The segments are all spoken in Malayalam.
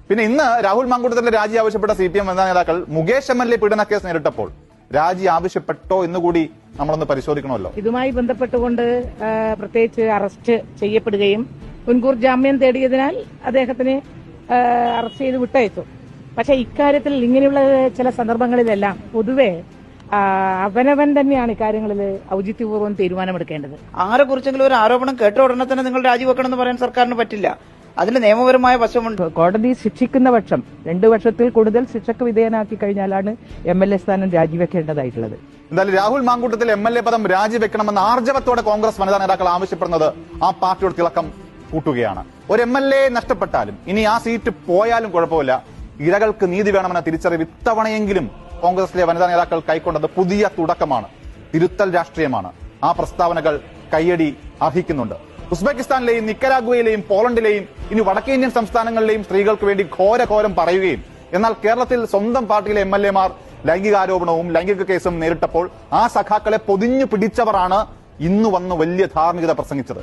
പിന്നെ ഇന്ന് രാഹുൽ മാങ്കൂട്ടത്തിന്റെ രാജി ആവശ്യപ്പെട്ട CPM വനിതാ നേതാക്കൾ മുകേഷ് MLA പീഡന കേസ് നേരിട്ടപ്പോൾ രാജി ആവശ്യപ്പെട്ടോ എന്നുകൂടി നമ്മളൊന്ന് പരിശോധിക്കണമല്ലോ. ഇതുമായി ബന്ധപ്പെട്ടുകൊണ്ട് പ്രത്യേകിച്ച് അറസ്റ്റ് ചെയ്യപ്പെടുകയും മുൻകൂർ ജാമ്യം തേടിയതിനാൽ അദ്ദേഹത്തിന് അറസ്റ്റ് ചെയ്ത് വിട്ടയച്ചു. പക്ഷെ ഇക്കാര്യത്തിൽ ഇങ്ങനെയുള്ള ചില സന്ദർഭങ്ങളിലെല്ലാം പൊതുവെ അവനവൻ തന്നെയാണ് ഇക്കാര്യങ്ങളിൽ ഔചിത്യപൂർവ്വം തീരുമാനമെടുക്കേണ്ടത്. ആരെ കുറിച്ചെങ്കിലും ഒരു ആരോപണം കേട്ട ഉടനെ തന്നെ നിങ്ങൾ രാജിവെക്കണമെന്ന് പറയാൻ സർക്കാരിന് പറ്റില്ല. അതിന് നിയമപരമായ വശമുണ്ട്. കോടതി ശിക്ഷിക്കുന്ന പക്ഷം 2 വർഷത്തിൽ കൂടുതൽ ശിക്ഷക്ക് വിധേയനാക്കി കഴിഞ്ഞാലാണ് MLA സ്ഥാനം രാജിവെക്കേണ്ടതായിട്ടുള്ളത്. എന്തായാലും രാഹുൽ മാങ്കൂട്ടത്തിൽ MLA പദം രാജിവെക്കണമെന്ന് ആർജവത്തോടെ കോൺഗ്രസ് വനിതാ നേതാക്കൾ ആവശ്യപ്പെടുന്നത് ആ പാർട്ടിയുടെ തിളക്കം കൂട്ടുകയാണ്. ഒരു MLA നഷ്ടപ്പെട്ടാലും ഇനി ആ സീറ്റ് പോയാലും കുഴപ്പമില്ല, ഇരകൾക്ക് നീതി വേണമെന്ന തിരിച്ചറിവ് ഇത്തവണയെങ്കിലും കോൺഗ്രസിലെ വനിതാ നേതാക്കൾ കൈക്കൊണ്ടത് പുതിയ തുടക്കമാണ്, തിരുത്തൽ രാഷ്ട്രീയമാണ്. ആ പ്രസ്താവനകൾ കയ്യടി അർഹിക്കുന്നുണ്ട്. ഉസ്ബെക്കിസ്ഥാനിലെയും നിക്കരാഗ്വയിലെയും പോളണ്ടിലെയും ഇനി വടക്കേ ഇന്ത്യൻ സംസ്ഥാനങ്ങളിലെയും സ്ത്രീകൾക്ക് വേണ്ടി ഘോരഘോരം പറയുകയും എന്നാൽ കേരളത്തിൽ സ്വന്തം പാർട്ടിയിലെ MLA-മാർ ലൈംഗികാരോപണവും ലൈംഗിക കേസും നേരിട്ടപ്പോൾ ആ സഖാക്കളെ പൊതിഞ്ഞു പിടിച്ചവരാണ് ഇന്ന് വന്ന് വലിയ ധാർമ്മികത പ്രസംഗിച്ചത്.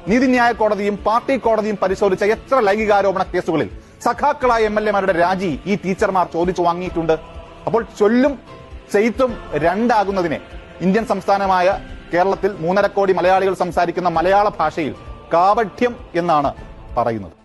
നീതിന്യായ കോടതിയും പാർട്ടി കോടതിയും പരിശോധിച്ച എത്ര ലൈംഗികാരോപണ കേസുകളിൽ സഖാക്കളായ MLA-മാരുടെ രാജി ഈ ടീച്ചർമാർ ചോദിച്ചു വാങ്ങിയിട്ടുണ്ട്. അപ്പോൾ ചൊല്ലും ചെയ്ത്തും രണ്ടാകുന്നതിനെ ഇന്ത്യൻ സംസ്ഥാനമായ കേരളത്തിൽ 3.5 കോടി മലയാളികൾ സംസാരിക്കുന്ന മലയാള ഭാഷയിൽ കാപഠ്യം എന്നാണ് പറയുന്നത്.